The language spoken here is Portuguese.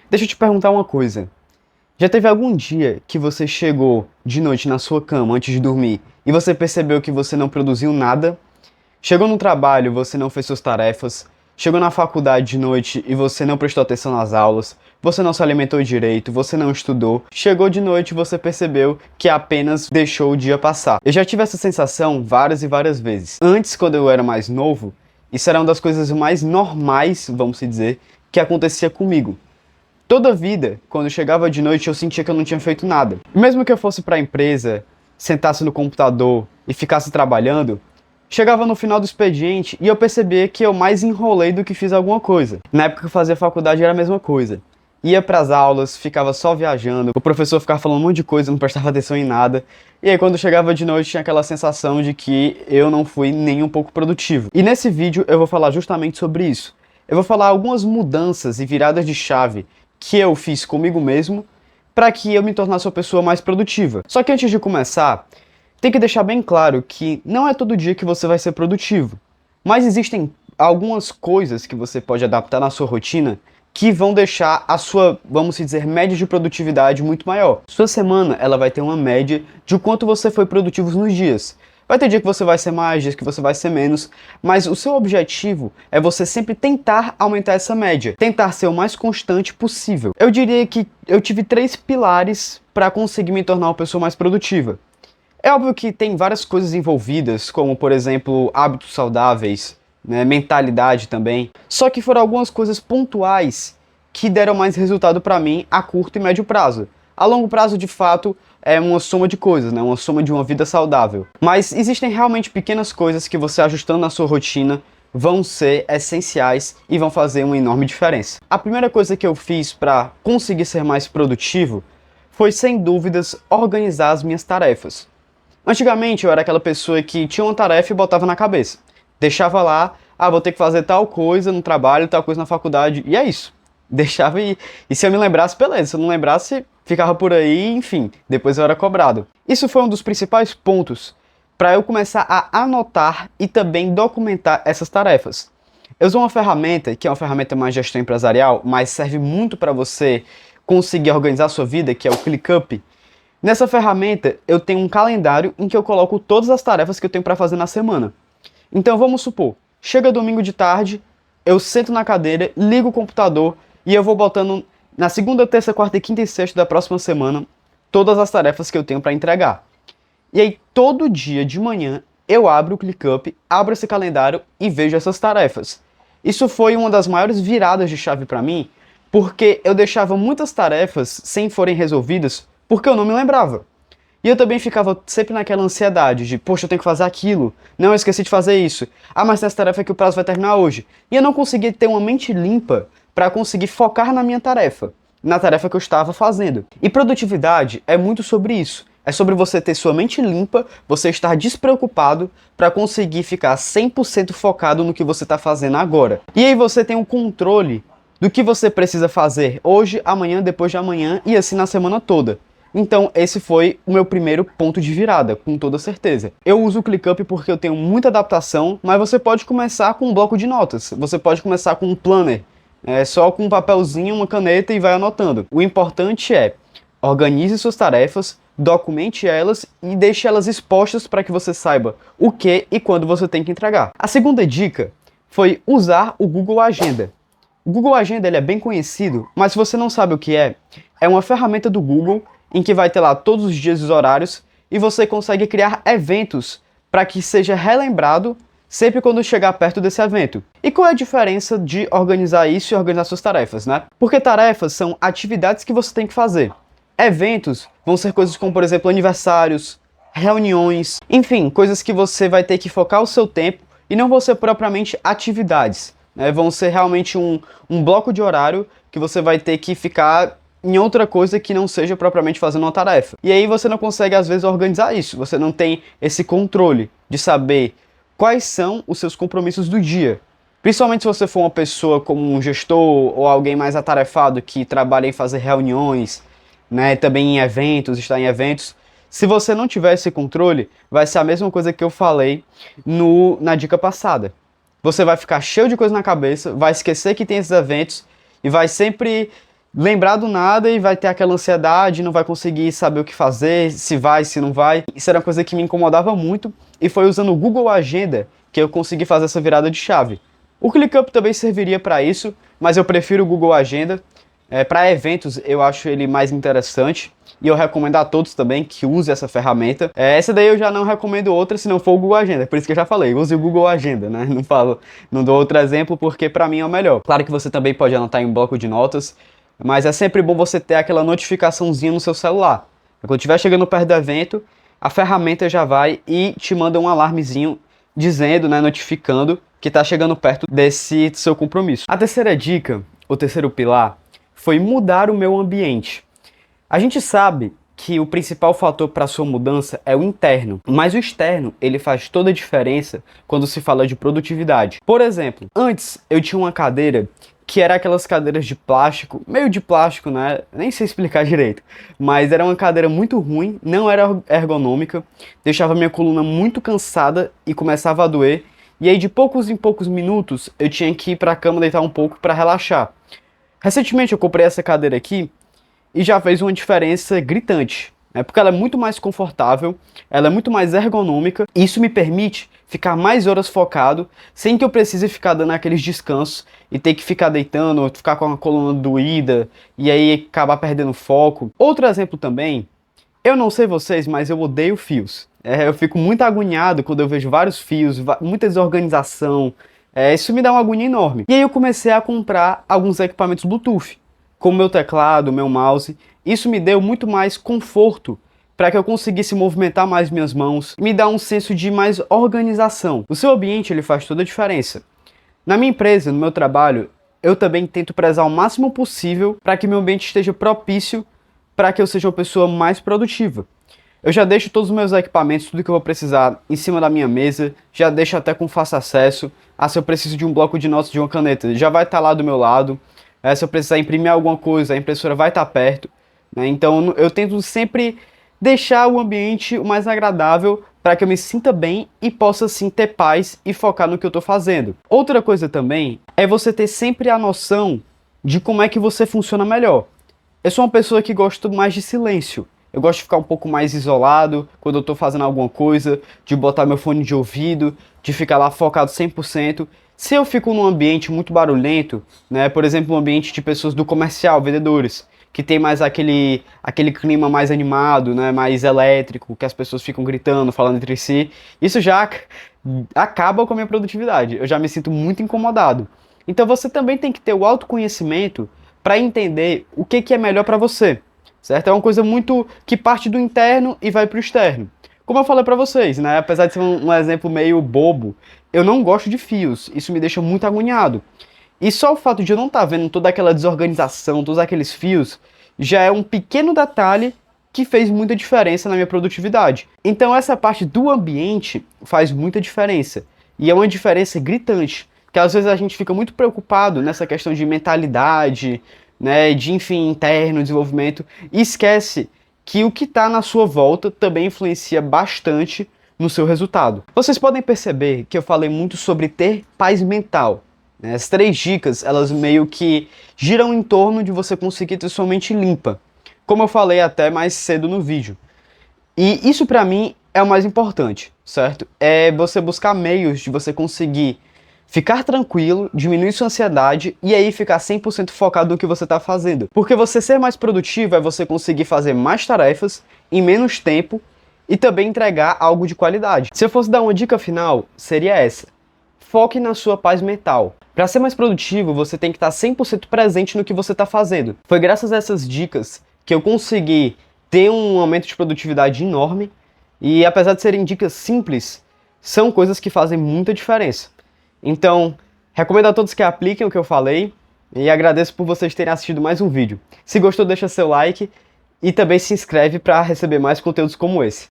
Deixa eu te perguntar uma coisa. Já teve algum dia que você chegou de noite na sua cama antes de dormir e você percebeu que você não produziu nada? Chegou no trabalho, você não fez suas tarefas? Chegou na faculdade de noite e você não prestou atenção nas aulas? Você não se alimentou direito? Você não estudou? Chegou de noite e você percebeu que apenas deixou o dia passar. Eu já tive essa sensação várias e várias vezes. Antes, quando eu era mais novo, isso era uma das coisas mais normais, vamos dizer, que acontecia comigo. Toda vida, quando chegava de noite, eu sentia que eu não tinha feito nada. E mesmo que eu fosse para a empresa, sentasse no computador e ficasse trabalhando, chegava no final do expediente e eu percebia que eu mais enrolei do que fiz alguma coisa. Na época que eu fazia faculdade era a mesma coisa. Ia para as aulas, ficava só viajando, o professor ficava falando um monte de coisa, não prestava atenção em nada. E aí quando chegava de noite tinha aquela sensação de que eu não fui nem um pouco produtivo. E nesse vídeo eu vou falar justamente sobre isso. Eu vou falar algumas mudanças e viradas de chave que eu fiz comigo mesmo para que eu me tornasse uma pessoa mais produtiva. Só que antes de começar, tem que deixar bem claro que não é todo dia que você vai ser produtivo, mas existem algumas coisas que você pode adaptar na sua rotina que vão deixar a sua, vamos dizer, média de produtividade muito maior. Sua semana, ela vai ter uma média de o quanto você foi produtivo nos dias. Vai ter dia que você vai ser mais, dias que você vai ser menos, mas o seu objetivo é você sempre tentar aumentar essa média, tentar ser o mais constante possível. Eu diria que eu tive 3 pilares para conseguir me tornar uma pessoa mais produtiva. É óbvio que tem várias coisas envolvidas, como por exemplo, hábitos saudáveis, né, mentalidade também. Só que foram algumas coisas pontuais que deram mais resultado para mim a curto e médio prazo. A longo prazo, de fato, é uma soma de coisas, né? Uma soma de uma vida saudável. Mas existem realmente pequenas coisas que você ajustando na sua rotina vão ser essenciais e vão fazer uma enorme diferença. A primeira coisa que eu fiz para conseguir ser mais produtivo foi, sem dúvidas, organizar as minhas tarefas. Antigamente eu era aquela pessoa que tinha uma tarefa e botava na cabeça. Deixava lá, vou ter que fazer tal coisa no trabalho, tal coisa na faculdade, e é isso. Deixava e se eu me lembrasse, beleza. Se eu não lembrasse, ficava por aí, enfim, depois eu era cobrado. Isso foi um dos principais pontos para eu começar a anotar e também documentar essas tarefas. Eu uso uma ferramenta, que é uma ferramenta mais de gestão empresarial, mas serve muito para você conseguir organizar a sua vida, que é o ClickUp. Nessa ferramenta, eu tenho um calendário em que eu coloco todas as tarefas que eu tenho para fazer na semana. Então vamos supor, chega domingo de tarde, eu sento na cadeira, ligo o computador e eu vou botando na segunda, terça, quarta e quinta e sexta da próxima semana todas as tarefas que eu tenho para entregar. E aí todo dia de manhã eu abro o ClickUp, abro esse calendário e vejo essas tarefas. Isso foi uma das maiores viradas de chave para mim, porque eu deixava muitas tarefas sem forem resolvidas porque eu não me lembrava. E eu também ficava sempre naquela ansiedade de, poxa, eu tenho que fazer aquilo, não, eu esqueci de fazer isso, mas tem essa tarefa que o prazo vai terminar hoje. E eu não conseguia ter uma mente limpa para conseguir focar na minha tarefa, na tarefa que eu estava fazendo. E produtividade é muito sobre isso. É sobre você ter sua mente limpa, você estar despreocupado para conseguir ficar 100% focado no que você está fazendo agora. E aí você tem um controle do que você precisa fazer hoje, amanhã, depois de amanhã e assim na semana toda. Então esse foi o meu primeiro ponto de virada, com toda certeza. Eu uso o ClickUp porque eu tenho muita adaptação, mas você pode começar com um bloco de notas, você pode começar com um planner, só com um papelzinho, uma caneta e vai anotando. O importante é, organize suas tarefas, documente elas e deixe elas expostas para que você saiba o que e quando você tem que entregar. A segunda dica foi usar o Google Agenda. O Google Agenda ele é bem conhecido, mas se você não sabe o que é uma ferramenta do Google em que vai ter lá todos os dias e os horários e você consegue criar eventos para que seja relembrado sempre quando chegar perto desse evento. E qual é a diferença de organizar isso e organizar suas tarefas, né? Porque tarefas são atividades que você tem que fazer. Eventos vão ser coisas como, por exemplo, aniversários, reuniões, enfim, coisas que você vai ter que focar o seu tempo e não vão ser propriamente atividades, né? Vão ser realmente um bloco de horário que você vai ter que ficar em outra coisa que não seja propriamente fazendo uma tarefa. E aí você não consegue, às vezes, organizar isso. Você não tem esse controle de saber quais são os seus compromissos do dia. Principalmente se você for uma pessoa como um gestor ou alguém mais atarefado que trabalha em fazer reuniões, né, também em eventos, está em eventos. Se você não tiver esse controle, vai ser a mesma coisa que eu falei na dica passada. Você vai ficar cheio de coisa na cabeça, vai esquecer que tem esses eventos e vai sempre lembrar do nada e vai ter aquela ansiedade, não vai conseguir saber o que fazer, se vai, se não vai. Isso era uma coisa que me incomodava muito e foi usando o Google Agenda que eu consegui fazer essa virada de chave. O ClickUp também serviria para isso, mas eu prefiro o Google Agenda. Para eventos eu acho ele mais interessante e eu recomendo a todos também que use essa ferramenta. Essa daí eu já não recomendo outra se não for o Google Agenda, por isso que eu já falei, use o Google Agenda, né? Não dou outro exemplo porque para mim é o melhor. Claro que você também pode anotar em um bloco de notas, mas é sempre bom você ter aquela notificaçãozinha no seu celular. Quando estiver chegando perto do evento, a ferramenta já vai e te manda um alarmezinho dizendo, né, notificando que está chegando perto desse seu compromisso. A terceira dica, o terceiro pilar, foi mudar o meu ambiente. A gente sabe que o principal fator para a sua mudança é o interno, mas o externo ele faz toda a diferença quando se fala de produtividade. Por exemplo, antes eu tinha uma cadeira que era aquelas cadeiras de plástico, meio de plástico, né? Nem sei explicar direito, mas era uma cadeira muito ruim, não era ergonômica, deixava minha coluna muito cansada e começava a doer. E aí de poucos em poucos minutos eu tinha que ir para a cama deitar um pouco para relaxar. Recentemente eu comprei essa cadeira aqui e já fez uma diferença gritante, né? Porque ela é muito mais confortável, ela é muito mais ergonômica, e isso me permite ficar mais horas focado, sem que eu precise ficar dando aqueles descansos e ter que ficar deitando, ou ficar com a coluna doída e aí acabar perdendo foco. Outro exemplo também, eu não sei vocês, mas eu odeio fios. Eu fico muito agoniado quando eu vejo vários fios, muita desorganização. Isso me dá uma agonia enorme. E aí eu comecei a comprar alguns equipamentos Bluetooth, como meu teclado, meu mouse. Isso me deu muito mais conforto para que eu conseguisse movimentar mais minhas mãos, me dá um senso de mais organização. O seu ambiente ele faz toda a diferença. Na minha empresa, no meu trabalho, eu também tento prezar o máximo possível para que meu ambiente esteja propício para que eu seja uma pessoa mais produtiva. Eu já deixo todos os meus equipamentos, tudo que eu vou precisar, em cima da minha mesa, já deixo até com fácil acesso. Se eu preciso de um bloco de notas, de uma caneta, já vai estar lá do meu lado. Se eu precisar imprimir alguma coisa, a impressora vai estar perto, né? Então eu tento sempre deixar o ambiente o mais agradável para que eu me sinta bem e possa assim ter paz e focar no que eu estou fazendo. Outra coisa também é você ter sempre a noção de como é que você funciona melhor. Eu sou uma pessoa que gosta mais de silêncio. Eu gosto de ficar um pouco mais isolado quando eu estou fazendo alguma coisa, de botar meu fone de ouvido, de ficar lá focado 100%. Se eu fico num ambiente muito barulhento, né, por exemplo, um ambiente de pessoas do comercial, vendedores, que tem mais aquele clima mais animado, né, mais elétrico, que as pessoas ficam gritando, falando entre si, isso já acaba com a minha produtividade. Eu já me sinto muito incomodado. Então você também tem que ter o autoconhecimento para entender o que é melhor para você, certo? É uma coisa muito que parte do interno e vai para o externo. Como eu falei para vocês, né, apesar de ser um exemplo meio bobo, eu não gosto de fios, isso me deixa muito agoniado. E só o fato de eu não estar vendo toda aquela desorganização, todos aqueles fios, já é um pequeno detalhe que fez muita diferença na minha produtividade. Então essa parte do ambiente faz muita diferença. E é uma diferença gritante, que às vezes a gente fica muito preocupado nessa questão de mentalidade, né, de enfim, interno, desenvolvimento, e esquece que o que está na sua volta também influencia bastante no seu resultado. Vocês podem perceber que eu falei muito sobre ter paz mental. As 3 dicas, elas meio que giram em torno de você conseguir ter sua mente limpa, como eu falei até mais cedo no vídeo. E isso pra mim é o mais importante, certo? É você buscar meios de você conseguir ficar tranquilo, diminuir sua ansiedade e aí ficar 100% focado no que você está fazendo. Porque você ser mais produtivo é você conseguir fazer mais tarefas em menos tempo e também entregar algo de qualidade. Se eu fosse dar uma dica final, seria essa: foque na sua paz mental. Para ser mais produtivo, você tem que estar 100% presente no que você está fazendo. Foi graças a essas dicas que eu consegui ter um aumento de produtividade enorme e, apesar de serem dicas simples, são coisas que fazem muita diferença. Então, recomendo a todos que apliquem o que eu falei e agradeço por vocês terem assistido mais um vídeo. Se gostou, deixa seu like e também se inscreve para receber mais conteúdos como esse.